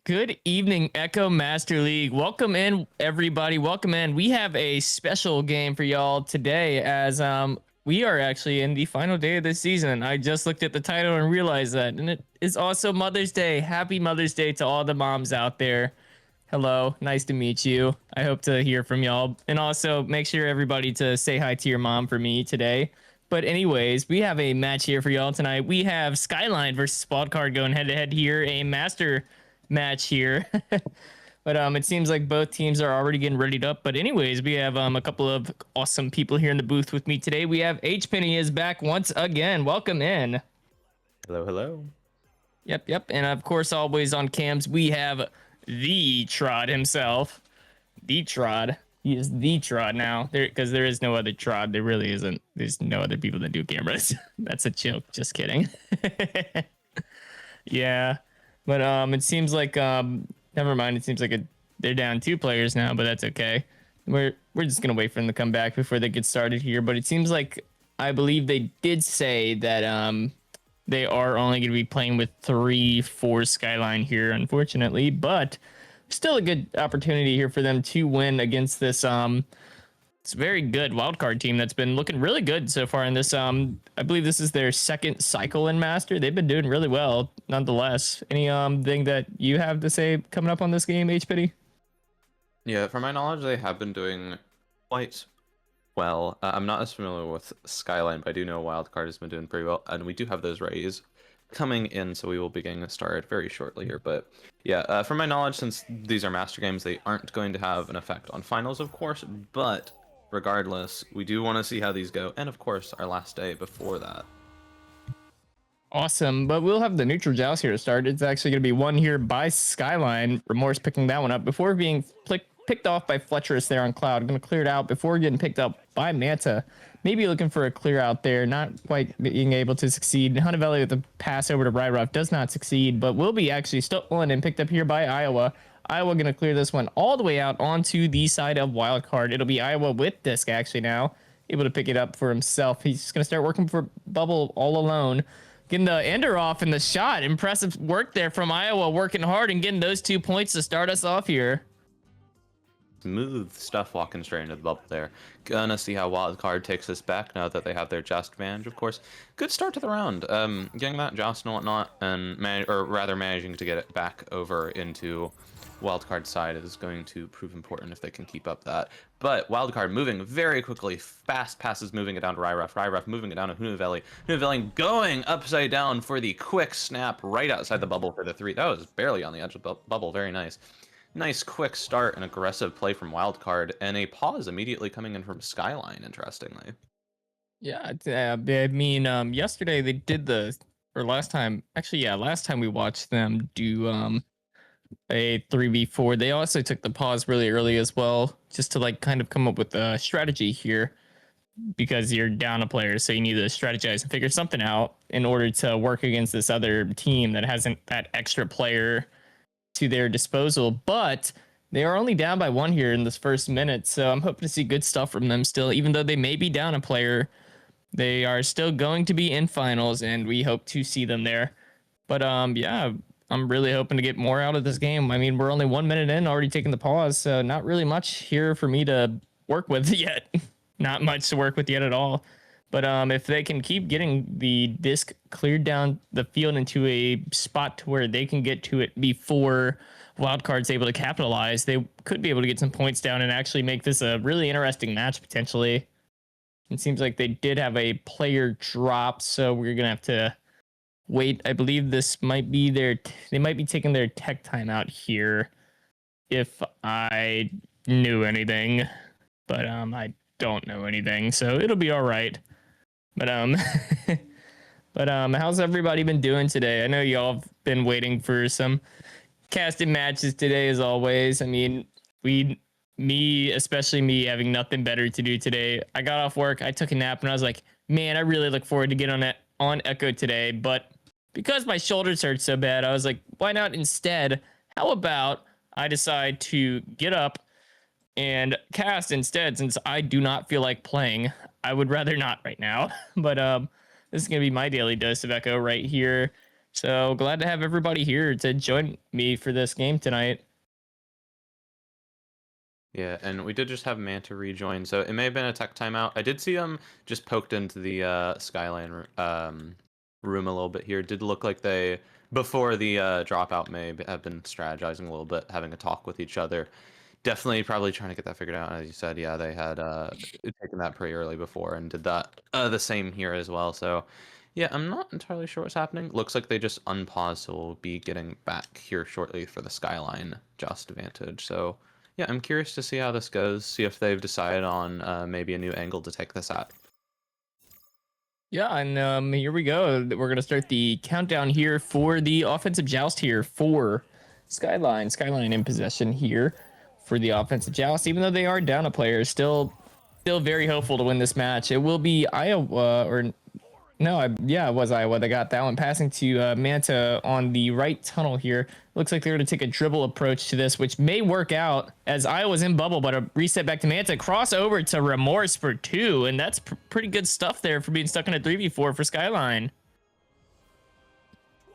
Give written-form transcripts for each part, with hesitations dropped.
Good evening, Echo Master League. Welcome in, everybody. Welcome in. We have a special game for y'all today, as we are actually in the final day of this season. I just looked at the title and realized that, and it is also Mother's Day. Happy Mother's Day to all the moms out there. Hello, nice to meet you. I hope to hear from y'all, and also make sure everybody to say hi to your mom for me today. But anyways, we have a match here for y'all tonight. We have Skyline versus Wildcard going head to head here, a master match here. But it seems like both teams are already getting readied up. But anyways, we have a couple of awesome people here in the booth with me today. We have H Penny is back once again. Welcome in. Hello, hello. Yep. And of course, always on cams, we have the Trod himself. The Trod. He is the Trod now. Because there is no other Trod. There really isn't. There's no other people that do cameras. That's a joke. Just kidding. Yeah. But it seems like never mind. It seems like they're down 2 players now, but that's okay. We're just gonna wait for them to come back before they get started here. But it seems like I believe they did say that they are only gonna be playing with 3 for Skyline here, unfortunately. But still a good opportunity here for them to win against this it's a very good wildcard team that's been looking really good so far in this. I believe this is their second cycle in Master. They've been doing really well, nonetheless. Any thing that you have to say coming up on this game, H Pity? Yeah, from my knowledge, they have been doing quite well. I'm not as familiar with Skyline, but I do know Wildcard has been doing pretty well, and we do have those rays coming in, so we will be getting started very shortly here. But yeah, from my knowledge, since these are Master games, they aren't going to have an effect on finals, of course, but regardless, we do want to see how these go, and of course, our last day before that. Awesome, but we'll have the neutral joust here to start. It's actually going to be won here by Skyline. Remorse picking that one up before being picked off by Fletcherus there on Cloud. Going to clear it out before getting picked up by Manta. Maybe looking for a clear out there, not quite being able to succeed. Hunavelli with the pass over to Ryruff does not succeed, but will be actually stolen and picked up here by Iowa. Iowa going to clear this one all the way out onto the side of Wildcard. It'll be Iowa with Disc actually now, able to pick it up for himself. He's going to start working for Bubble all alone. Getting the ender off in the shot. Impressive work there from Iowa, working hard and getting those 2 points to start us off here. Smooth stuff walking straight into the bubble there. Gonna see how Wildcard takes this back now that they have their Joust advantage, of course. Good start to the round. Getting that Joust and whatnot, and managing to get it back over into Wildcard side is going to prove important if they can keep up that. But Wildcard moving very quickly, fast passes moving it down to Ryruff. Ryruff moving it down to Hunavelli. Hunavelli going upside down for the quick snap right outside the bubble for the 3. That was barely on the edge of the bubble. Very nice. Nice quick start and aggressive play from Wildcard, and a pause immediately coming in from Skyline, interestingly. Yeah, I mean, yesterday they did last time we watched them do a 3v4. They also took the pause really early as well, just to like kind of come up with a strategy here, because you're down a player, so you need to strategize and figure something out in order to work against this other team that hasn't that extra player to their disposal. But they are only down by 1 here in this first minute, so I'm hoping to see good stuff from them still. Even though they may be down a player, they are still going to be in finals, and we hope to see them there. But yeah, I'm really hoping to get more out of this game. I mean, we're only 1 minute in, already taking the pause, so not really much here for me to work with yet. Not much to work with yet at all. But if they can keep getting the disc cleared down the field into a spot to where they can get to it before Wildcard's able to capitalize, they could be able to get some points down and actually make this a really interesting match potentially. It seems like they did have a player drop, so we're going to have to wait. I believe this might be they might be taking their tech timeout here if I knew anything. But I don't know anything, so it'll be all right. But how's everybody been doing today? I know y'all have been waiting for some casted matches today, as always. I mean, especially me, having nothing better to do today. I got off work, I took a nap, and I was like, man, I really look forward to getting on Echo today. But because my shoulders hurt so bad, I was like, why not instead? How about I decide to get up and cast instead, since I do not feel like playing. I would rather not right now. But this is gonna be my daily dose of Echo right here. So glad to have everybody here to join me for this game tonight. Yeah, and we did just have Manta rejoin, so it may have been a tech timeout. I did see him just poked into the Skyline room a little bit here. Did look like they, before the dropout, have been strategizing a little bit, having a talk with each other. Definitely probably trying to get that figured out. As you said, yeah, they had taken that pretty early before and did that the same here as well. So, yeah, I'm not entirely sure what's happening. Looks like they just unpaused, so we'll be getting back here shortly for the Skyline Just advantage. So, yeah, I'm curious to see how this goes, see if they've decided on maybe a new angle to take this at. Yeah, and here we go. We're gonna start the countdown here for the offensive joust here for Skyline. Skyline in possession here for the offensive joust. Even though they are down a player, still very hopeful to win this match. It will be Iowa or no, yeah, it was Iowa that got that one. Passing to Manta on the right tunnel here. Looks like they're going to take a dribble approach to this, which may work out as Iowa's in bubble, but a reset back to Manta. Cross over to Remorse for 2, and that's pretty good stuff there for being stuck in a 3v4 for Skyline.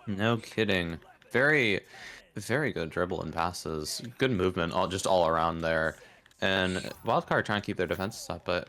No kidding. Very, very good dribble and passes. Good movement, all around there. And Wildcard trying to keep their defenses up, but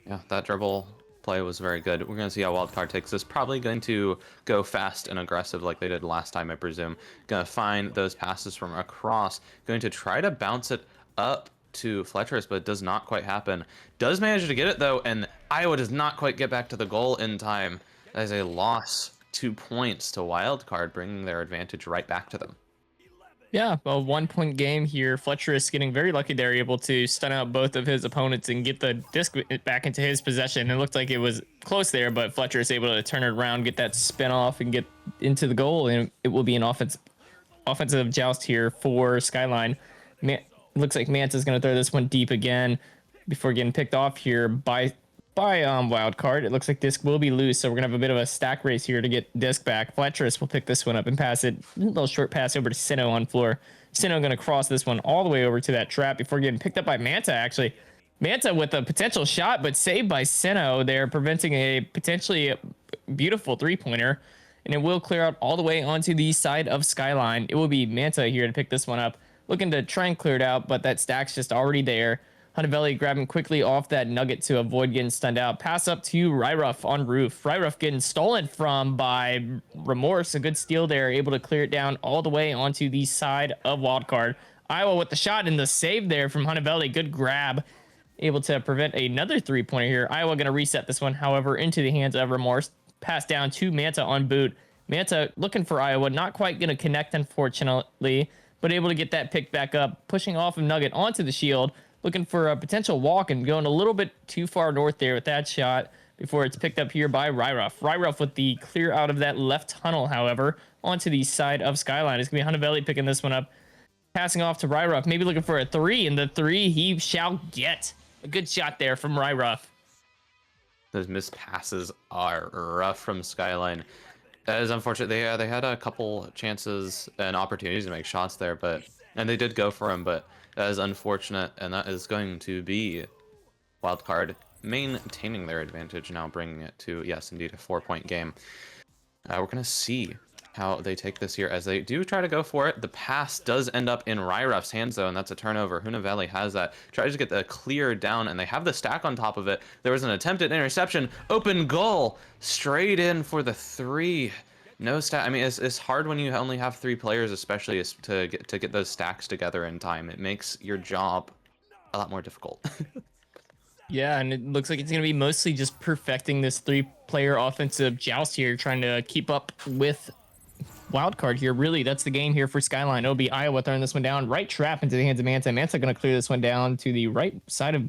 yeah, that dribble play was very good. We're going to see how Wildcard takes this. Probably going to go fast and aggressive like they did last time, I presume. Going to find those passes from across. Going to try to bounce it up to Fletcher's, but it does not quite happen. Does manage to get it, though, and Iowa does not quite get back to the goal in time. That is a loss. 2 points to Wildcard, bringing their advantage right back to them. Yeah, a 1-point game here. Fletcher is getting very lucky they're able to stun out both of his opponents and get the disc back into his possession. It looked like it was close there, but Fletcher is able to turn it around, get that spin off, and get into the goal. And it will be an offensive joust here for Skyline. Looks like Manta's going to throw this one deep again before getting picked off here by Wildcard. It looks like disc will be loose, so we're gonna have a bit of a stack race here to get disc back. Fletcherus will pick this one up and pass it. A little short pass over to Sinnoh on floor. Sinnoh gonna cross this one all the way over to that trap before getting picked up by Manta, actually. Manta with a potential shot, but saved by Sinnoh there, preventing a potentially beautiful three-pointer. And it will clear out all the way onto the side of Skyline. It will be Manta here to pick this one up. Looking to try and clear it out, but that stack's just already there. Hunavelli grabbing quickly off that nugget to avoid getting stunned out. Pass up to Ryruff on roof. Ryruff getting stolen from by Remorse. A good steal there. Able to clear it down all the way onto the side of Wildcard. Iowa with the shot and the save there from Hunavelli. Good grab. Able to prevent another three-pointer here. Iowa going to reset this one, however, into the hands of Remorse. Pass down to Manta on boot. Manta looking for Iowa. Not quite going to connect, unfortunately, but able to get that picked back up. Pushing off of Nugget onto the shield. Looking for a potential walk and going a little bit too far north there with that shot before it's picked up here by Ryruff. Ryruff with the clear out of that left tunnel, however, onto the side of Skyline. It's going to be Hunavelli picking this one up. Passing off to Ryruff, maybe looking for a 3, and the 3 he shall get. A good shot there from Ryruff. Those missed passes are rough from Skyline. That is unfortunate. They had a couple chances and opportunities to make shots there, and they did go for them, but that is unfortunate, and that is going to be Wildcard maintaining their advantage now, bringing it to, yes, indeed, a 4-point game. We're going to see how they take this here as they do try to go for it. The pass does end up in Ryruff's hands, though, and that's a turnover. Hunavelli has that. Tries to get the clear down, and they have the stack on top of it. There was an attempted interception. Open goal. Straight in for the 3. No stack. I mean, it's hard when you only have 3 players, especially to get those stacks together in time. It makes your job a lot more difficult. Yeah, and it looks like it's going to be mostly just perfecting this 3-player offensive joust here, trying to keep up with Wildcard here. Really, that's the game here for Skyline. It'll be Iowa throwing this one down. Right trap into the hands of Manta. Manta going to clear this one down to the right side of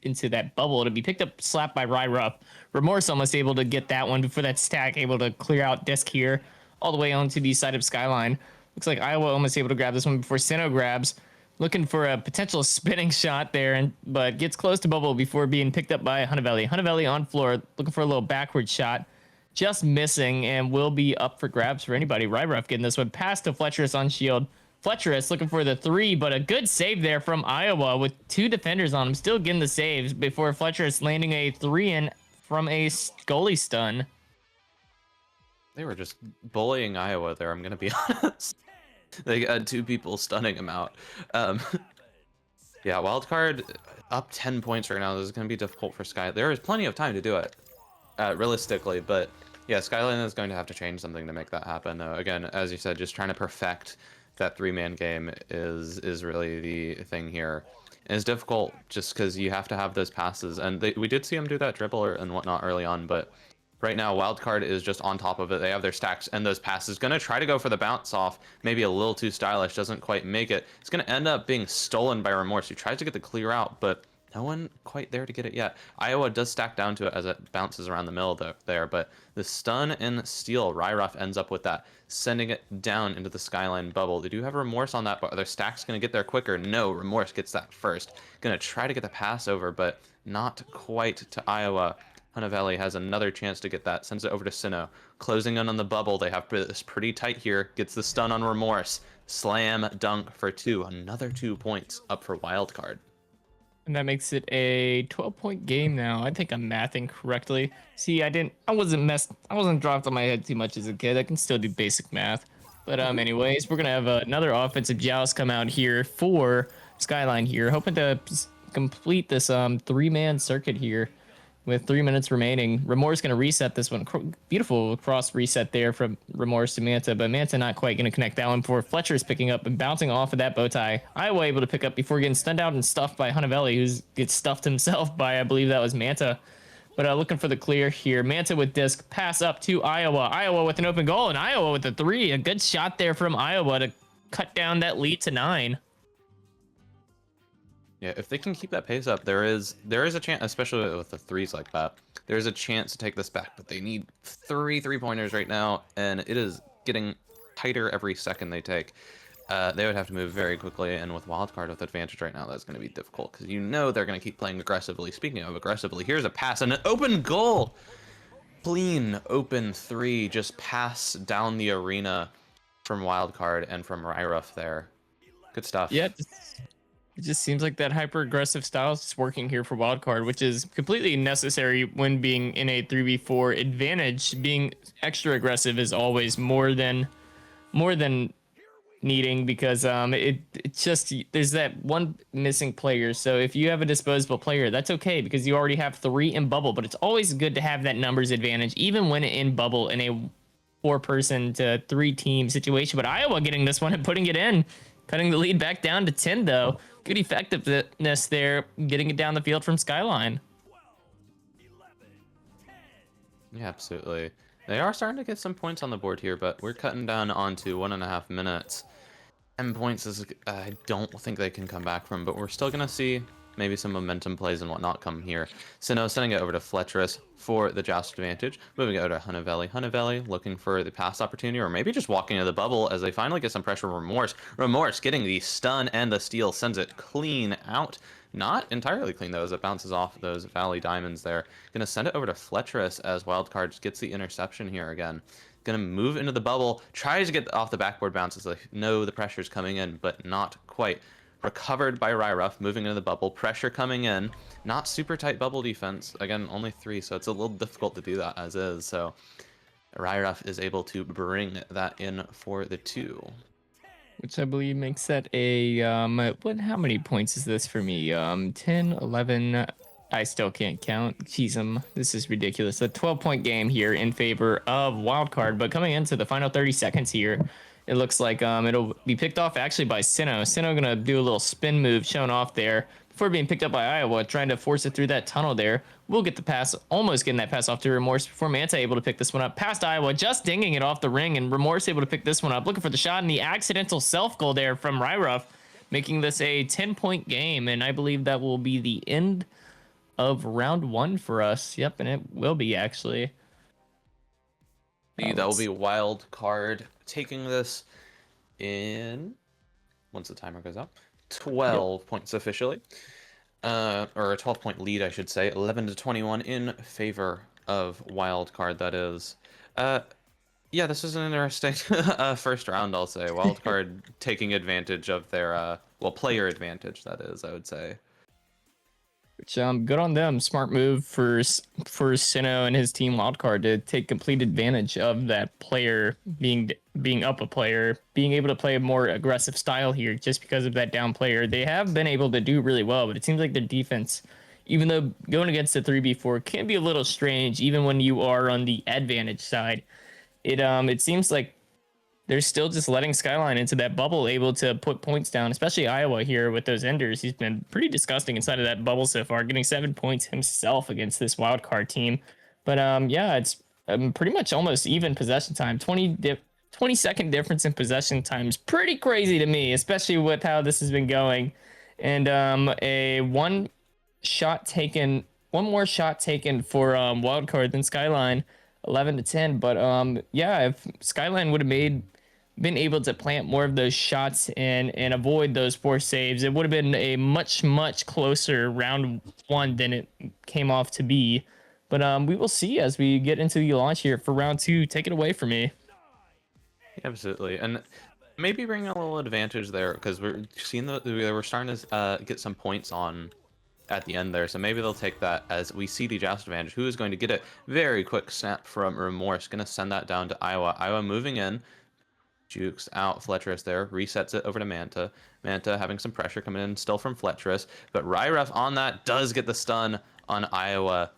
into that bubble. It'll be picked up, slapped by Ryruff. Remorse almost able to get that one before that stack, able to clear out disc here all the way onto the side of Skyline. Looks like Iowa almost able to grab this one before Sinnoh grabs. Looking for a potential spinning shot there, but gets close to bubble before being picked up by Hunavelli. Hunavelli on floor, looking for a little backward shot. Just missing, and will be up for grabs for anybody. Ryruff getting this one. Pass to Fletcherus on shield. Fletcherus looking for the 3, but a good save there from Iowa with 2 defenders on him. Still getting the saves before Fletcherus landing a 3 in from a goalie stun. They were just bullying Iowa there, I'm gonna be honest. They had 2 people stunning him out. Um, yeah, wildcard up 10 points right now. This is gonna be difficult for Sky. There is plenty of time to do it, realistically, but yeah, Skyline is going to have to change something to make that happen. Again, as you said, just trying to perfect that 3-man game is really the thing here. And it's difficult just because you have to have those passes, and we did see him do that dribble and whatnot early on, but right now wildcard is just on top of it. They have their stacks and those passes. Gonna try to go for the bounce off, maybe a little too stylish, doesn't quite make it. It's gonna end up being stolen by Remorse, who tries to get the clear out, but no one quite there to get it yet. Iowa does stack down to it as it bounces around the middle there, but the stun and steal, Ryruff ends up with that, sending it down into the Skyline bubble. They do have Remorse on that, but are their stacks going to get there quicker? No, Remorse gets that first. Going to try to get the pass over, but not quite to Iowa. Hunavelli has another chance to get that, sends it over to Sinnoh. Closing in on the bubble, they have this pretty tight here, gets the stun on Remorse. Slam dunk for 2, another 2 points up for Wildcard. And that makes it a 12-point game now. I think I'm mathing correctly. See, I wasn't dropped on my head too much as a kid. I can still do basic math. But anyways, we're gonna have another offensive joust come out here for Skyline here, hoping to complete this 3-man circuit here with 3 minutes remaining. Remorse going to reset this one. Beautiful cross reset there from Remorse to Manta, but Manta not quite going to connect that one before Fletcher is picking up and bouncing off of that bow tie. Iowa able to pick up before getting stunned out and stuffed by Hunavelli, who gets stuffed himself by, I believe that was Manta. But looking for the clear here. Manta with disc, pass up to Iowa. Iowa with an open goal, and Iowa with the 3. A good shot there from Iowa to cut down that lead to 9. Yeah, if they can keep that pace up, there is a chance, especially with the 3s like that, there's a chance to take this back, but they need 3 3-pointers right now, and it is getting tighter every second they take. They would have to move very quickly, and with wildcard with advantage right now, that's going to be difficult, because you know they're going to keep playing aggressively. Speaking of aggressively, here's a pass and an open goal! Clean open 3, just pass down the arena from wildcard and from Ryruff there. Good stuff. Yeah, it just seems like that hyper aggressive style is working here for wildcard, which is completely necessary when being in a 3v4 advantage. Being extra aggressive is always more than needing, because it's just there's that one missing player. So if you have a disposable player, that's okay because you already have 3 in bubble, but it's always good to have that numbers advantage even when in bubble in a 4-person to 3-team situation. But Iowa getting this one and putting it in, cutting the lead back down to 10 though. Good effectiveness there, getting it down the field from Skyline. Yeah, absolutely. They are starting to get some points on the board here, but we're cutting down onto 1.5 minutes. 10 points is, I don't think they can come back from, but we're still going to see maybe some momentum plays and whatnot come here. Sinnoh sending it over to Fletcherus for the joust advantage. Moving it over to Hunavelli. Hunavelli looking for the pass opportunity, or maybe just walking into the bubble as they finally get some pressure from Remorse. Remorse getting the stun and the steal, sends it clean out. Not entirely clean though, as it bounces off those Valley Diamonds there. Gonna send it over to Fletcherus as Wildcard gets the interception here again. Gonna move into the bubble, tries to get off the backboard bounces. Like, no, the pressure's coming in, but not quite. Recovered by Ryruff, moving into the bubble, pressure coming in. Not super tight bubble defense. Again, only 3, so it's a little difficult to do that as is. So Ryruff is able to bring that in for the 2. Which I believe makes that a how many points is this for me? 10, 11. I still can't count. Jeez, this is ridiculous. A 12-point game here in favor of Wildcard, but coming into the final 30 seconds here, it looks like it'll be picked off actually by Sinnoh. Sinnoh gonna do a little spin move shown off there before being picked up by Iowa, trying to force it through that tunnel there. We'll get the pass, almost getting that pass off to Remorse before Manta able to pick this one up. Past Iowa, just dinging it off the ring, and Remorse able to pick this one up. Looking for the shot and the accidental self-goal there from Ryruff, making this a 10-point game, and I believe that will be the end of round 1 for us. Yep, and it will be actually. That will be wild card taking this in, once the timer goes up, 12 points officially, or a 12-point lead, I should say, 11-21 in favor of wild card. That is, yeah, this is an interesting first round. I'll say wild card taking advantage of their well, player advantage. That is, I would say. Which good on them. Smart move for Sinnoh and his team wildcard to take complete advantage of that player being up a player, being able to play a more aggressive style here just because of that down player. They have been able to do really well, but it seems like their defense, even though going against the 3v4 can be a little strange, even when you are on the advantage side. It seems like they're still just letting Skyline into that bubble, able to put points down, especially Iowa here with those enders. He's been pretty disgusting inside of that bubble so far, getting 7 points himself against this wild card team. But yeah, it's pretty much almost even possession time. 20-second difference in possession time is pretty crazy to me, especially with how this has been going. And a one more shot taken for wildcard than Skyline, 11-10. But yeah, if Skyline would have been able to plant more of those shots and avoid those forced saves, it would have been a much closer round one than it came off to be. But we will see as we get into the launch here for round two. Take it away from me. Absolutely, and maybe bring a little advantage there because we're seeing we're starting to get some points on at the end there, so maybe they'll take that as we see the joust advantage. Who is going to get a very quick snap from Remorse? Going to send that down to Iowa. Iowa moving in. Jukes out, Fletcherus there, resets it over to Manta. Manta having some pressure coming in still from Fletcherus, but Ryref on that does get the stun on Iowa.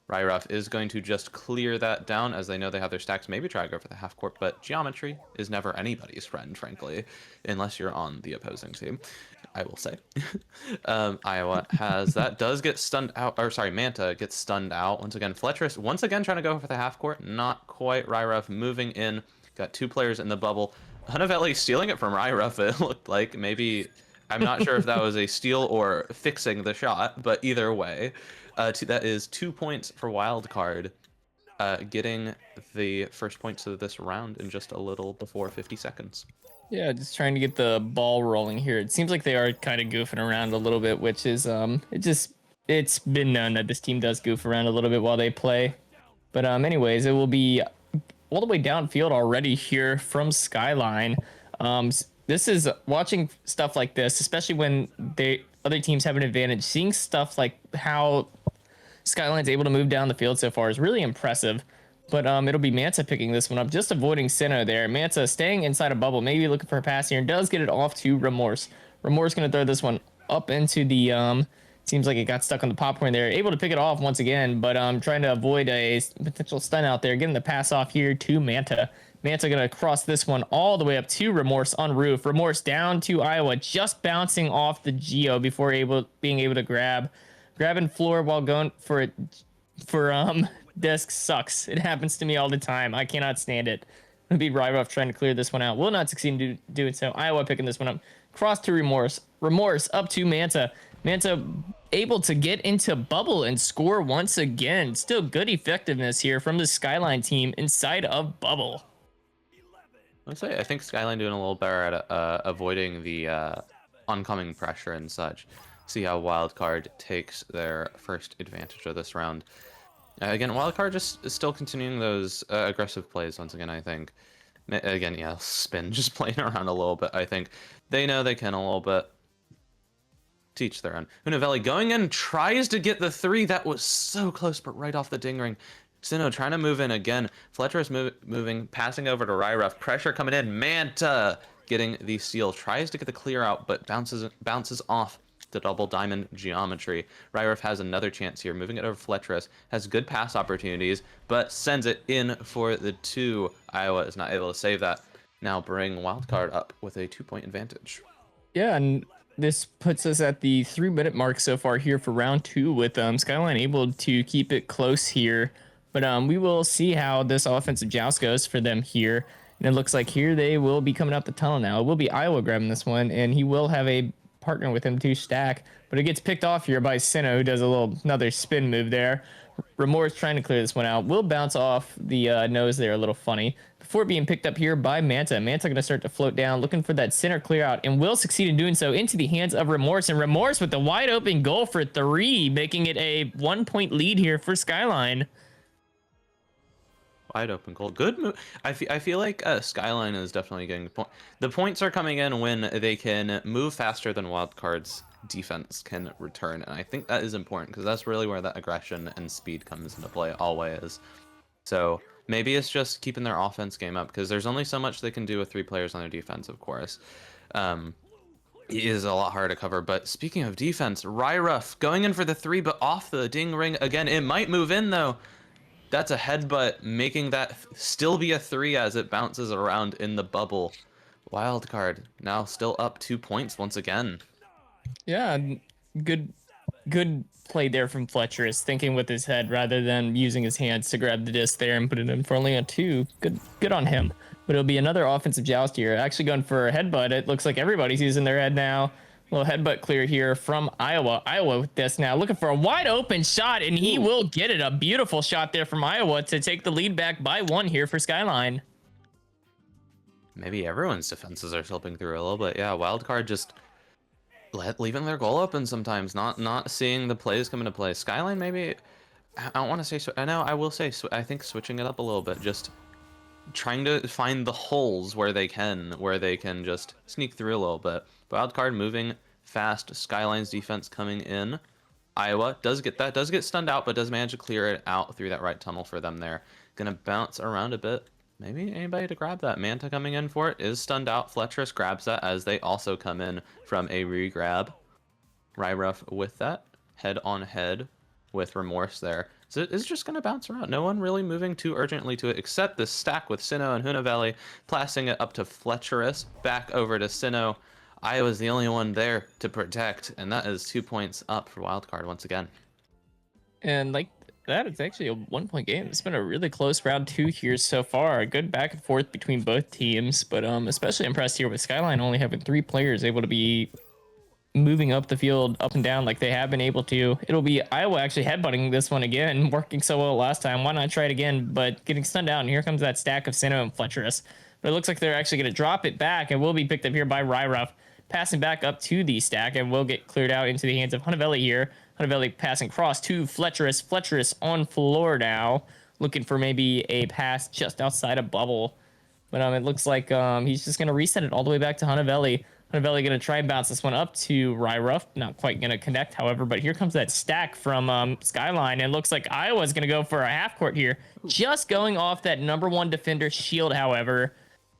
Ryref is going to just clear that down as they know they have their stacks. Maybe try to go for the half court, but geometry is never anybody's friend, frankly, unless you're on the opposing team, I will say. Iowa has that, does get stunned out, or sorry, Manta gets stunned out. Once again, Fletcherus once again trying to go for the half court, not quite. Ryref moving in. Got two players in the bubble. Hunavelli stealing it from Ryref, it looked like. Maybe, I'm not sure if that was a steal or fixing the shot, but either way, that is 2 points for Wildcard, getting the first points of this round in just a little before 50 seconds. Yeah, just trying to get the ball rolling here. It seems like they are kind of goofing around a little bit, which is it's been known that this team does goof around a little bit while they play. But anyways, it will be all the way downfield already here from Skyline. This is watching stuff like this, especially when other teams have an advantage. Seeing stuff like how Skyline's able to move down the field so far is really impressive. But it'll be Manta picking this one up, just avoiding Sinnoh there. Manta staying inside a bubble, maybe looking for a pass here, and does get it off to Remorse. Remorse going to throw this one up into the seems like it got stuck on the popcorn there. Able to pick it off once again, but trying to avoid a potential stun out there. Getting the pass off here to Manta. Manta going to cross this one all the way up to Remorse on roof. Remorse down to Iowa, just bouncing off the Geo before being able to grabbing floor while going for disc sucks. It happens to me all the time. I cannot stand it. It'll be Ryref trying to clear this one out. Will not succeed in doing so. Iowa picking this one up. Cross to Remorse. Remorse up to Manta. Manta able to get into bubble and score once again. Still good effectiveness here from the Skyline team inside of bubble. I think Skyline doing a little better at avoiding the oncoming pressure and such. See how Wildcard takes their first advantage of this round. Again, Wildcard just is still continuing those aggressive plays once again, I think. Again, yeah, Spin just playing around a little bit, I think. They know they can a little bit. Teach their own. Hunavelli going in, tries to get the three. That was so close, but right off the ding ring. Sinnoh trying to move in again. Fletcher is moving, passing over to Ryref. Pressure coming in. Manta getting the steal. Tries to get the clear out, but bounces off the double diamond geometry. Ryref has another chance here. Moving it over Fletcherus. Has good pass opportunities, but sends it in for the two. Iowa is not able to save that. Now bring Wildcard up with a 2-point advantage. Yeah, and this puts us at the 3-minute mark so far here for round two, with Skyline able to keep it close here. But we will see how this offensive joust goes for them here. And it looks like here they will be coming up the tunnel now. It will be Iowa grabbing this one, and he will have a partner with him to stack. But it gets picked off here by Sinnoh, who does another spin move there. Remorse trying to clear this one out. Will bounce off the nose there a little funny before being picked up here by Manta. Manta going to start to float down, looking for that center clear out, and will succeed in doing so into the hands of Remorse. And Remorse with the wide open goal for 3, making it a 1-point lead here for Skyline. Wide open goal. Good move. I feel like Skyline is definitely getting the point. The points are coming in when they can move faster than Wildcard's defense can return. And I think that is important because that's really where that aggression and speed comes into play always. So maybe it's just keeping their offense game up because there's only so much they can do with 3 players on their defense, of course. It is a lot harder to cover. But speaking of defense, Ryruff going in for the 3, but off the ding ring again. It might move in though. That's a headbutt, making that still be a 3 as it bounces around in the bubble. Wildcard now still up 2 points once again. Yeah, good play there from Fletcher, is thinking with his head rather than using his hands to grab the disc there and put it in for only a 2. Good on him. But it'll be another offensive joust here. Actually going for a headbutt. It looks like everybody's using their head now. Little headbutt clear here from Iowa. Iowa with this now, looking for a wide open shot, and he will get it. A beautiful shot there from Iowa to take the lead back by 1 here for Skyline. Maybe everyone's defenses are slipping through a little bit. Yeah, Wildcard just leaving their goal open sometimes, not seeing the plays come into play. Skyline maybe, I don't want to say, I know I will say, I think switching it up a little bit, just trying to find the holes where they can just sneak through a little bit. Wildcard moving fast. Skyline's defense coming in. Iowa does get stunned out, but does manage to clear it out through that right tunnel for them there. Gonna bounce around a bit. Maybe anybody to grab that. Manta coming in for it is stunned out. Fletcherus grabs that as they also come in from a re-grab. Ryruff with that. Head on head with Remorse there. So it's just going to bounce around. No one really moving too urgently to it, except this stack with Sinnoh and Hunavelli, passing it up to Fletcherus, back over to Sinnoh. Iowa's the only one there to protect, and that is 2 points up for Wildcard once again. And like that, it's actually a 1-point game. It's been a really close round 2 here so far. A good back and forth between both teams, but especially impressed here with Skyline only having 3 players able to be moving up the field, up and down like they have been able to. It'll be Iowa actually headbutting this one again, working so well last time. Why not try it again? But getting stunned out, and here comes that stack of Sinnoh and Fletcherus. But it looks like they're actually going to drop it back, and will be picked up here by Ryruff, passing back up to the stack, and will get cleared out into the hands of Hunavelli here. Hunavelli passing cross to Fletcherus. Fletcherus on floor now, looking for maybe a pass just outside of bubble. But it looks like he's just going to reset it all the way back to Hunavelli. Hunavelli going to try and bounce this one up to Ryruff. Not quite going to connect, however, but here comes that stack from Skyline. And it looks like Iowa's going to go for a half court here. Just going off that #1 defender shield, however,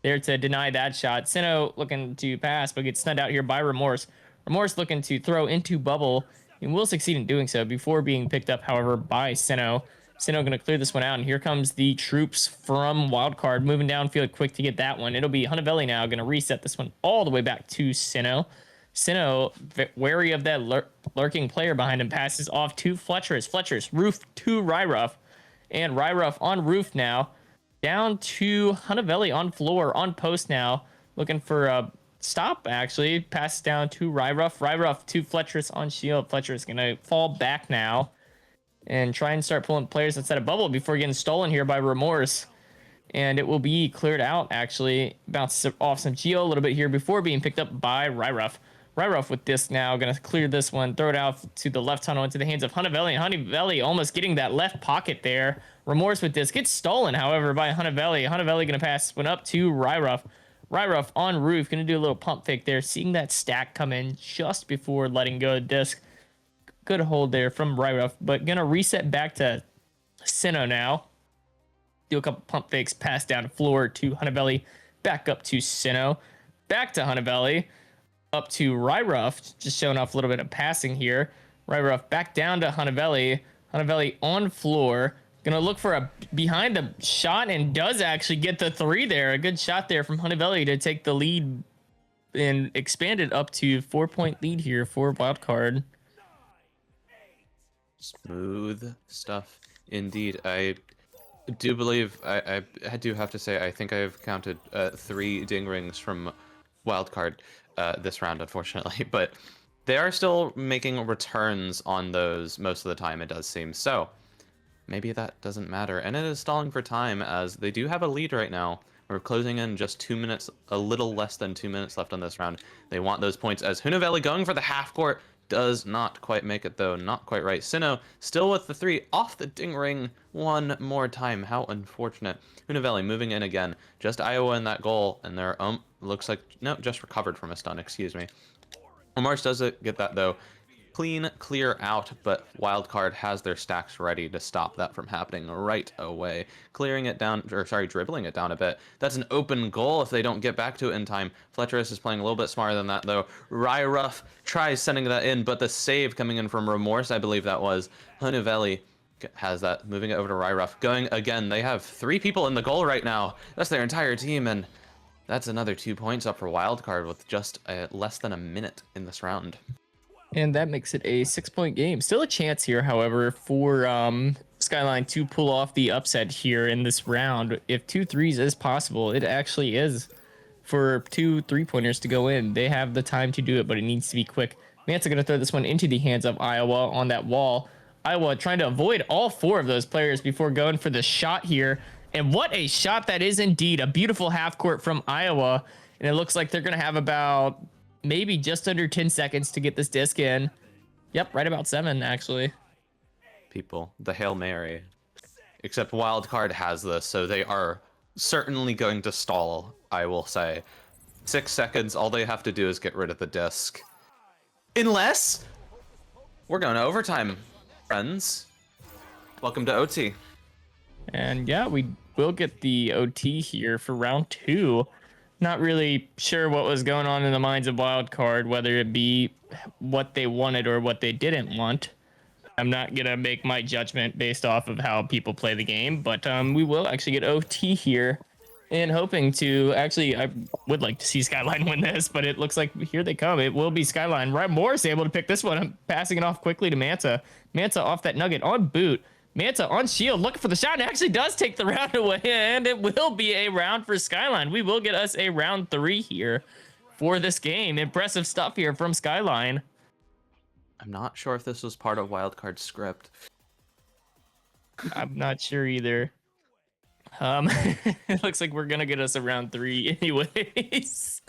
there to deny that shot. Sinnoh looking to pass, but gets stunned out here by Remorse. Remorse looking to throw into bubble, and will succeed in doing so before being picked up, however, by Sinnoh. Sinnoh going to clear this one out, and here comes the troops from Wildcard moving downfield quick to get that one. It'll be Hunavelli now going to reset this one all the way back to Sinnoh. Sinnoh, wary of that lurking player behind him, passes off to Fletcherus. Fletcherus, roof to Ryruff, and Ryruff on roof now. Down to Hunavelli on floor, on post now, looking for a stop, actually. Passes down to Ryruff. Ryruff to Fletcherus on shield. Fletcherus going to fall back now and try and start pulling players inside of bubble before getting stolen here by Remorse. And it will be cleared out, actually. Bounces off some Geo a little bit here before being picked up by Ryruff. Ryruff with this now, going to clear this one, throw it out to the left tunnel into the hands of Hunavelli. And Hunavelli almost getting that left pocket there. Remorse with this gets stolen, however, by Hunavelli. Hunavelli going to pass this one up to Ryruff. Ryruff on roof, going to do a little pump fake there, seeing that stack come in just before letting go of disc. Good hold there from Ryruff, but gonna reset back to Sinnoh now. Do a couple pump fakes, pass down the floor to Hunavelli, back up to Sinnoh, back to Hunavelli, up to Ryruff, just showing off a little bit of passing here. Ryruff back down to Hunavelli. Hunavelli on floor, gonna look for a behind the shot, and does actually get the 3 there. A good shot there from Hunavelli to take the lead and expand it up to 4-point lead here for Wildcard. Smooth stuff indeed. I do believe, I do have to say, I think I've counted 3 ding rings from Wildcard this round, unfortunately, but they are still making returns on those most of the time, it does seem. So maybe that doesn't matter. And it is stalling for time as they do have a lead right now. We're closing in just 2 minutes, a little less than 2 minutes left on this round. They want those points as Hunavelli going for the half court. Does not quite make it though, not quite right. Sinnoh still with the 3 off the ding ring one more time. How unfortunate. Hunavelli moving in again. Just Iowa in that goal, and they're looks like no, just recovered from a stun. Excuse me. Remorse does get that though. Clear out, but Wildcard has their stacks ready to stop that from happening right away. Clearing it down, or sorry, dribbling it down a bit. That's an open goal if they don't get back to it in time. Fletcherus is playing a little bit smarter than that though. Ryruff tries sending that in, but the save coming in from Remorse, I believe that was. Hunavelli has that, moving it over to Ryruff. Going again, they have 3 people in the goal right now. That's their entire team, and that's another 2 points up for Wildcard with just less than a minute in this round. And that makes it a 6-point game. Still a chance here, however, for Skyline to pull off the upset here in this round. If 2 threes is possible, it actually is for 2 3-pointers to go in. They have the time to do it, but it needs to be quick. Manta going to throw this one into the hands of Iowa on that wall. Iowa trying to avoid all 4 of those players before going for the shot here. And what a shot that is indeed. A beautiful half court from Iowa. And it looks like they're going to have about maybe just under 10 seconds to get this disc in. Yep, right about 7, actually. People, the Hail Mary. Except Wildcard has this, so they are certainly going to stall, I will say. 6 seconds, all they have to do is get rid of the disc. Unless we're going to overtime, friends. Welcome to OT. And yeah, we will get the OT here for round 2. Not really sure what was going on in the minds of Wildcard, whether it be what they wanted or what they didn't want. I'm not going to make my judgment based off of how people play the game, but we will actually get OT here. And hoping to, actually, I would like to see Skyline win this, but it looks like here they come. It will be Skyline. Right, Morris able to pick this one. I'm passing it off quickly to Manta. Manta off that nugget on boot. Manta on shield, looking for the shot, and actually does take the round away, and it will be a round for Skyline. We will get us a round 3 here for this game. Impressive stuff here from Skyline. I'm not sure if this was part of Wildcard's script. I'm not sure either. It looks like we're gonna get us a round 3 anyways.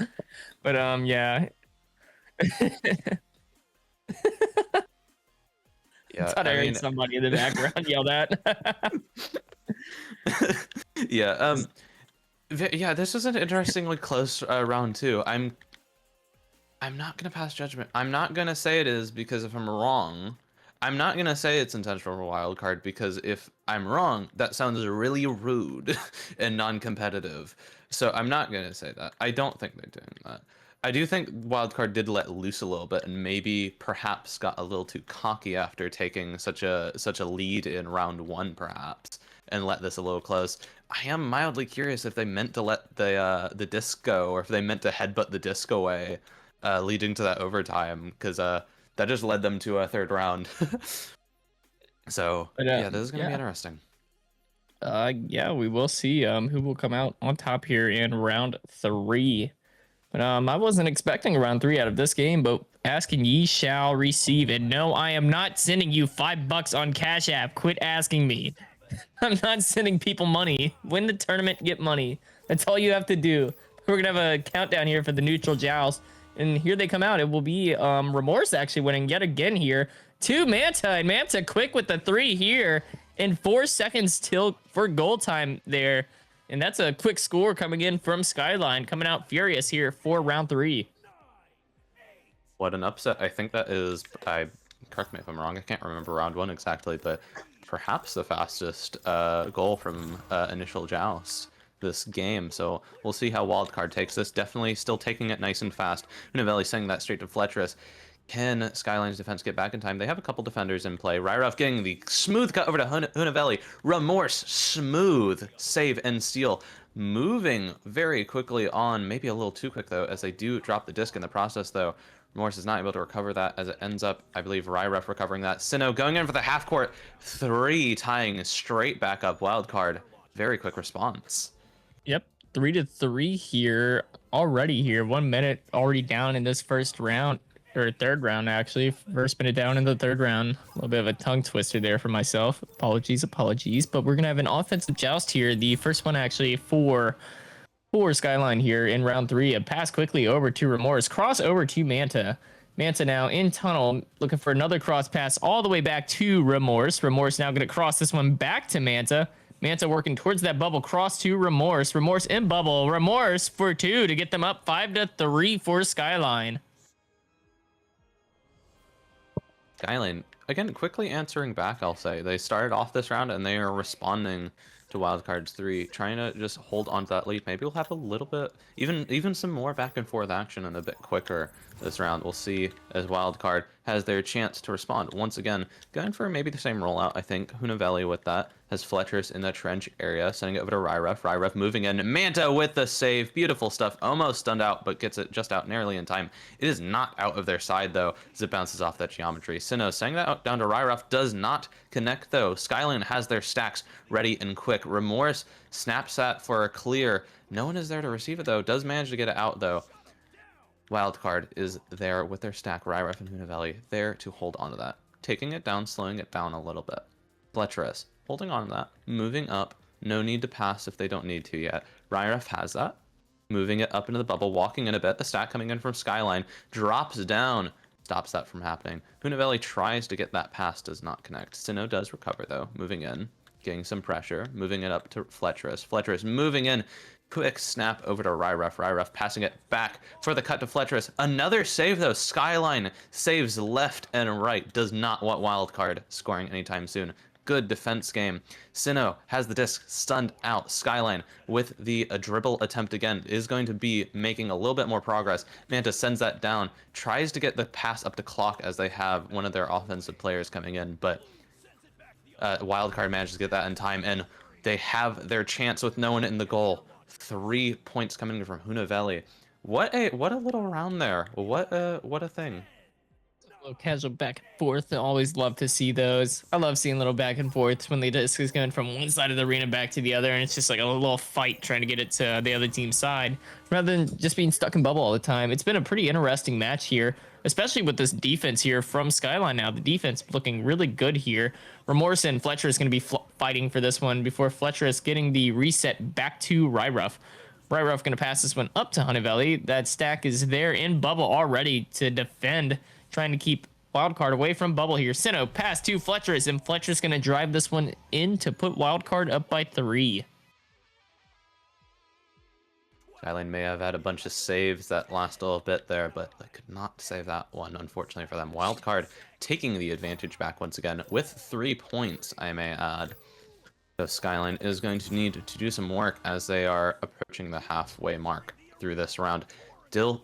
But yeah. Yeah, I thought I heard somebody in the background yell that. Yeah, yeah, this was an interestingly close round 2. I'm not gonna pass judgment. I'm not gonna say it is, because if I'm wrong, I'm not gonna say it's intentional for Wildcard, because if I'm wrong, that sounds really rude and non-competitive. So I'm not gonna say that. I don't think they're doing that. I do think Wildcard did let loose a little bit, and maybe perhaps got a little too cocky after taking such a lead in round 1, perhaps, and let this a little close. I am mildly curious if they meant to let the disc go, or if they meant to headbutt the disc away, leading to that overtime, because that just led them to a 3rd round. So yeah, this is gonna be interesting. Yeah, we will see who will come out on top here in round 3. But I wasn't expecting a round 3 out of this game, but asking ye shall receive. And no, I am not sending you $5 on Cash App. Quit asking me. I'm not sending people money. Win the tournament, get money. That's all you have to do. We're gonna have a countdown here for the neutral joust, and here they come out. It will be Remorse actually winning yet again here to Manta, and Manta quick with the 3 here in 4 seconds till for goal time there. And that's a quick score coming in from Skyline, coming out furious here for round 3. What an upset. I think that is, correct me if I'm wrong, I can't remember round 1 exactly, but perhaps the fastest goal from initial joust this game. So we'll see how Wildcard takes this. Definitely still taking it nice and fast. Hunavelli sending that straight to Fletcherus. Can Skyline's defense get back in time? They have a couple defenders in play. Ryruff getting the smooth cut over to Hunavelli. Remorse, smooth save and steal. Moving very quickly on, maybe a little too quick though, as they do drop the disc in the process though. Remorse is not able to recover that, as it ends up, I believe, Ryruff recovering that. Sinnoh going in for the half court 3, tying straight back up Wildcard. Very quick response. Yep, 3-3 here already here. 1 minute already down in this first round. Or 3rd round, actually. First minute down in the 3rd round. A little bit of a tongue twister there for myself. Apologies. But we're going to have an offensive joust here. The first one, actually, for Skyline here in round 3. A pass quickly over to Remorse. Cross over to Manta. Manta now in tunnel, looking for another cross pass all the way back to Remorse. Remorse now going to cross this one back to Manta. Manta working towards that bubble. Cross to Remorse. Remorse in bubble. Remorse for 2 to get them up 5-3 for Skyline. Skyline, again, quickly answering back, I'll say. They started off this round and they are responding to Wildcards 3, trying to just hold on to that lead. Maybe we'll have a little bit, even some more back and forth action and a bit quicker this round. We'll see as Wildcard has their chance to respond. Once again, going for maybe the same rollout, I think. Hunavelli with that, has Fletcher's in the trench area, sending it over to Ryref. Ryref moving in. Manta with the save. Beautiful stuff. Almost stunned out, but gets it just out nearly in time. It is not out of their side, though, as it bounces off that geometry. Sinnoh sending that out down to Ryref. Does not connect, though. Skyline has their stacks ready and quick. Remorse snaps that for a clear. No one is there to receive it, though. Does manage to get it out, though. Wildcard is there with their stack. Ryref and Hunavelli there to hold on to that. Taking it down, slowing it down a little bit. Fletcherus holding on to that, moving up. No need to pass if they don't need to yet. Ryref has that. Moving it up into the bubble, walking in a bit. The stack coming in from Skyline. Drops down. Stops that from happening. Hunavelli tries to get that pass, does not connect. Sinnoh does recover, though. Moving in. Getting some pressure. Moving it up to Fletcherus. Fletcherus moving in. Quick snap over to Ryref. Ryref passing it back for the cut to Fletcherus. Another save, though. Skyline saves left and right. Does not want Wildcard scoring anytime soon. Good defense game. Sinnoh has the disc stunned out. Skyline with the dribble attempt again is going to be making a little bit more progress. Manta sends that down, tries to get the pass up to Clock as they have one of their offensive players coming in, but Wildcard manages to get that in time, and they have their chance with no one in the goal. 3 points coming from Hunavelli. What a little round there. What a thing. A little casual back and forth. I always love to see those. I love seeing little back and forths when the disc is going from one side of the arena back to the other, and it's just like a little fight trying to get it to the other team's side rather than just being stuck in bubble all the time. It's been a pretty interesting match here, especially with this defense here from Skyline now. The defense looking really good here. Remorse and Fletcher is going to be fighting for this one before Fletcher is getting the reset back to Ryref. Ryref going to pass this one up to Hunavelli. That stack is there in bubble already to defend, trying to keep Wildcard away from bubble here. Sinnoh pass to Fletcher's, and Fletcher's going to drive this one in to put Wildcard up by 3. Skyline may have had a bunch of saves that last a little bit there, but they could not save that one, unfortunately for them. Wildcard taking the advantage back once again with 3 points, I may add. So Skyline is going to need to do some work as they are approaching the halfway mark through this round.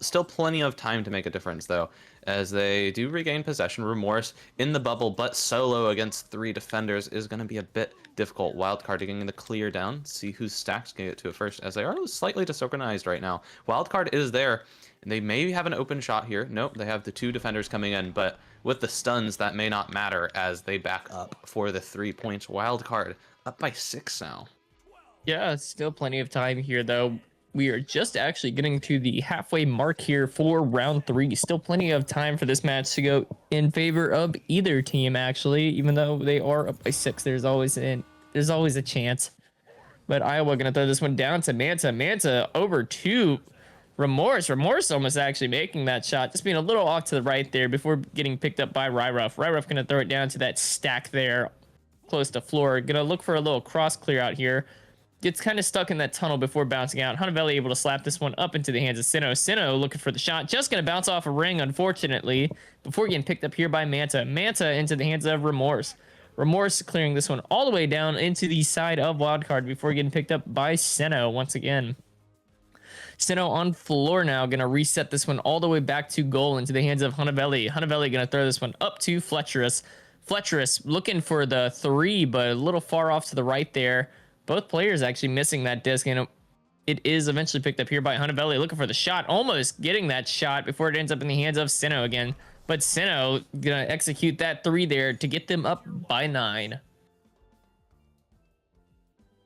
Still plenty of time to make a difference, though, as they do regain possession. Remorse in the bubble, but solo against 3 defenders is going to be a bit difficult. Wildcard getting the clear down, see whose stacks can get to it first, as they are slightly disorganized right now. Wildcard is there, and they may have an open shot here. Nope, they have the 2 defenders coming in, but with the stuns, that may not matter as they back up for the 3 points. Wildcard up by 6 now. Yeah, still plenty of time here, though. We are just actually getting to the halfway mark here for round 3. Still plenty of time for this match to go in favor of either team, actually. Even though they are up by 6, there's always a chance. But Iowa gonna throw this one down to Manta. Manta over to Remorse. Remorse almost actually making that shot, just being a little off to the right there before getting picked up by Ryref. Ryref gonna throw it down to that stack there, close to floor. Gonna look for a little cross clear out here. Gets kind of stuck in that tunnel before bouncing out. Hunavelli able to slap this one up into the hands of Sinnoh. Sinnoh looking for the shot. Just going to bounce off a ring, unfortunately, before getting picked up here by Manta. Manta into the hands of Remorse. Remorse clearing this one all the way down into the side of Wildcard before getting picked up by Sinnoh once again. Sinnoh on floor now. Going to reset this one all the way back to goal into the hands of Hunavelli. Hunavelli going to throw this one up to Fletcherus. Fletcherus looking for the 3, but a little far off to the right there. Both players actually missing that disc, and it is eventually picked up here by Hunavelli looking for the shot, almost getting that shot before it ends up in the hands of Sinnoh again. But Sinnoh gonna execute that 3 there to get them up by 9.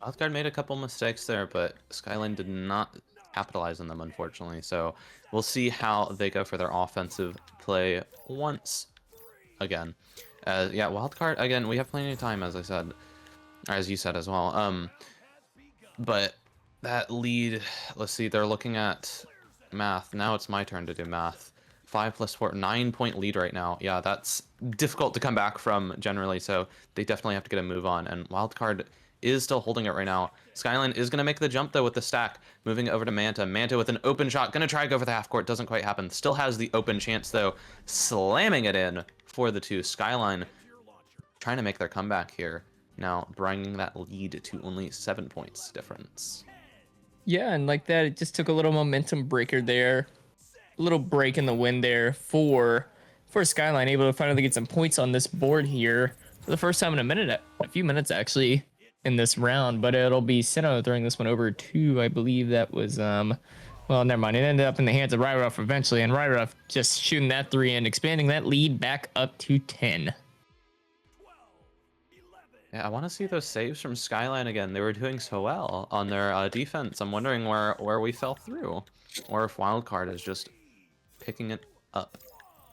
Wildcard made a couple mistakes there, but Skyline did not capitalize on them, unfortunately. So we'll see how they go for their offensive play once again. Yeah, Wildcard, again, we have plenty of time, as I said. As you said as well. But that lead, let's see, they're looking at math. Now it's my turn to do math. 5 plus 4, 9-point lead right now. Yeah, that's difficult to come back from generally, so they definitely have to get a move on. And Wildcard is still holding it right now. Skyline is going to make the jump, though, with the stack. Moving over to Manta. Manta with an open shot. Going to try to go for the half court. Doesn't quite happen. Still has the open chance, though. Slamming it in for the two. Skyline trying to make their comeback here, now bringing that lead to only 7 points difference. Yeah, and like that, it just took a little momentum breaker there, a little break in the wind there for Skyline, able to finally get some points on this board here for the first time in a few minutes actually in this round. But it'll be Sino throwing this one over to, I believe that was well, never mind. It ended up in the hands of Ryruff eventually, and Ryruff just shooting that 3 and expanding that lead back up to 10. Yeah, I want to see those saves from Skyline again. They were doing so well on their defense. I'm wondering where we fell through, or if Wildcard is just picking it up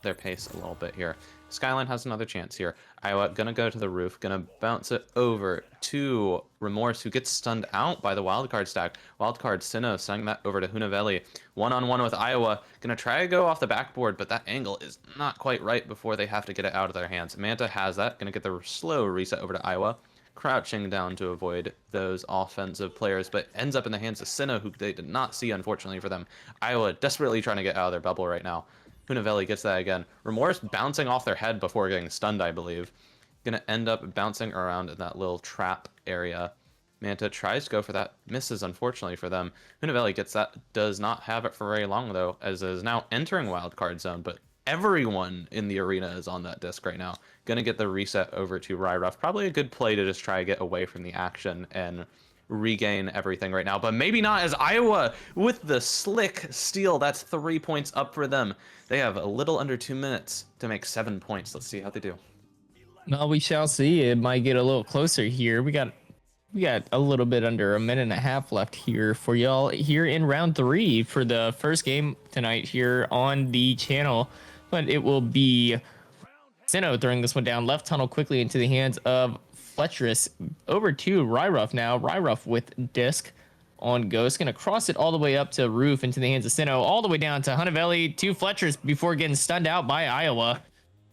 their pace a little bit here. Skyline has another chance here. Iowa gonna go to the roof, gonna bounce it over to Remorse, who gets stunned out by the wildcard stack. Wildcard Sinnoh sending that over to Hunavelli. One-on-one with Iowa, gonna try to go off the backboard, but that angle is not quite right before they have to get it out of their hands. Manta has that, gonna get the slow reset over to Iowa, crouching down to avoid those offensive players, but ends up in the hands of Sinnoh, who they did not see, unfortunately for them. Iowa desperately trying to get out of their bubble right now. Hunavelli gets that again. Remorse bouncing off their head before getting stunned, I believe. Gonna end up bouncing around in that little trap area. Manta tries to go for that, misses unfortunately for them. Hunavelli gets that, does not have it for very long though, as is now entering wildcard zone, but everyone in the arena is on that disc right now. Gonna get the reset over to Ryruff. Probably a good play to just try to get away from the action and regain everything right now, but maybe not, as Iowa with the slick steal. That's 3 points up for them. They have a little under 2 minutes to make 7 points. Let's see how they do. Well, we shall see. It might get a little closer here. We got a little bit under a minute and a half left here for y'all here in round 3 for the first game tonight here on the channel. But it will be Sinnoh throwing this one down left tunnel quickly into the hands of Fletcherus. Over to Ryruff now. Ryruff with disc on Ghost. Going to cross it all the way up to Roof into the hands of Sinnoh. All the way down to Hunavelli to Fletcherus before getting stunned out by Iowa.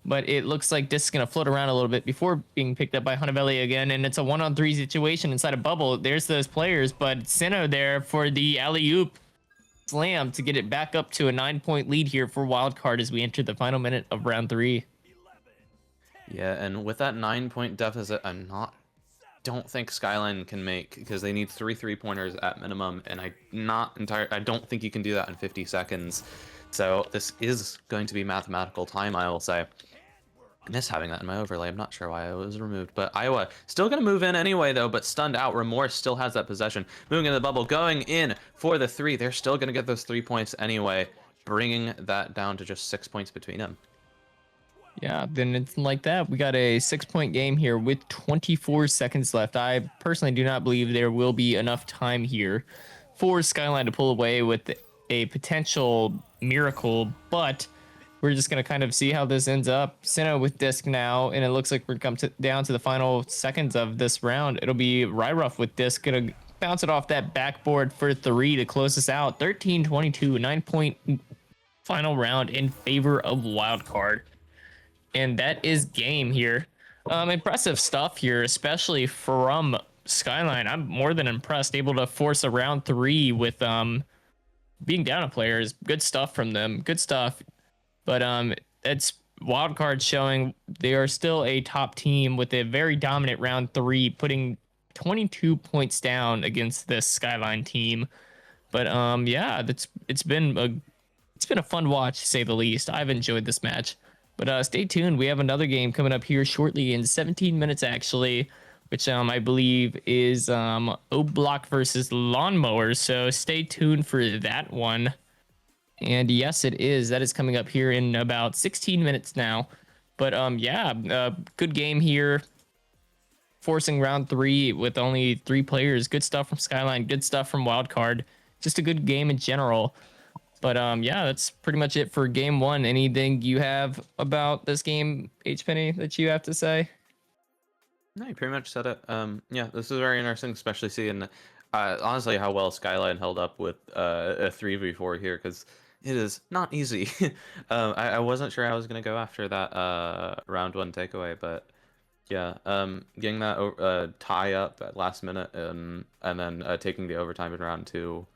But it looks like disc is going to float around a little bit before being picked up by Hunavelli again. And it's a 1-on-3 situation inside a bubble. There's those players, but Sinnoh there for the alley-oop slam to get it back up to a 9-point lead here for Wildcard as we enter the final minute of round 3. Yeah, and with that 9-point deficit, don't think Skyline can make, because they need 3 3-pointers at minimum, and I don't think you can do that in 50 seconds. So this is going to be mathematical time, I will say. I miss having that in my overlay. I'm not sure why it was removed, but Iowa still going to move in anyway, though, but stunned out. Remorse still has that possession. Moving into the bubble, going in for the 3. They're still going to get those 3 points anyway, bringing that down to just 6 points between them. Yeah, then it's like that. We got a 6-point game here with 24 seconds left. I personally do not believe there will be enough time here for Skyline to pull away with a potential miracle, but we're just going to kind of see how this ends up. Sinnoh with disc now, and it looks like we're come down to the final seconds of this round. It'll be Ryruff with disc, going to bounce it off that backboard for 3 to close us out. 13-22, 9-point final round in favor of Wildcard. And that is game here. Impressive stuff here, especially from Skyline. I'm more than impressed. Able to force a round 3 with being down a player is good stuff from them. Good stuff. But it's Wildcard showing they are still a top team with a very dominant round 3, putting 22 points down against this Skyline team. But yeah, it's been a fun watch, to say the least. I've enjoyed this match. But stay tuned. We have another game coming up here shortly in 17 minutes, actually, which I believe is O-Block versus Lawnmowers. So stay tuned for that one. And yes, it is. That is coming up here in about 16 minutes now. But yeah, good game here. Forcing round 3 with only 3 players. Good stuff from Skyline. Good stuff from Wildcard. Just a good game in general. But yeah, that's pretty much it for game 1. Anything you have about this game, H-Penny, that you have to say? No, you pretty much said it. Yeah, this is very interesting, especially seeing honestly how well Skyline held up with a 3v4 here, because it is not easy. I wasn't sure I was going to go after that round 1 takeaway, but yeah, getting that tie up at last minute and then taking the overtime in round 2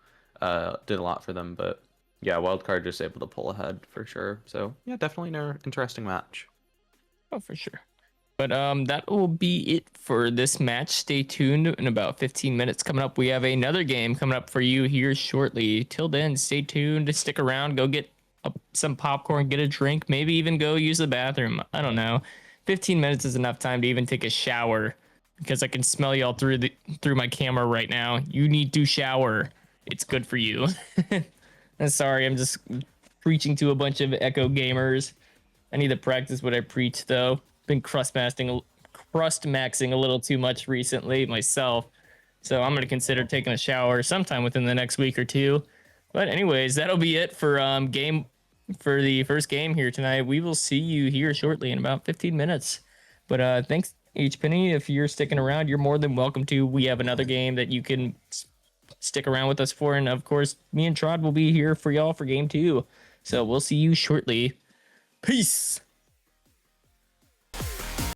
did a lot for them, but yeah, Wildcard just able to pull ahead for sure. So yeah, definitely an interesting match. Oh, for sure. But that will be it for this match. Stay tuned. In about 15 minutes coming up, we have another game coming up for you here shortly. Till then, stay tuned. Stick around. Go get some popcorn, get a drink, maybe even go use the bathroom. I don't know. 15 minutes is enough time to even take a shower because I can smell y'all through my camera right now. You need to shower. It's good for you. I'm sorry, I'm just preaching to a bunch of Echo gamers. I need to practice what I preach though. Been crust maxing a little too much recently myself. So I'm gonna consider taking a shower sometime within the next week or two. But anyways, that'll be it for the first game here tonight. We will see you here shortly in about 15 minutes. But thanks H Penny. If you're sticking around, you're more than welcome to. We have another game that you can stick around with us for, and of course, me and Trod will be here for y'all for game 2. So we'll see you shortly. Peace.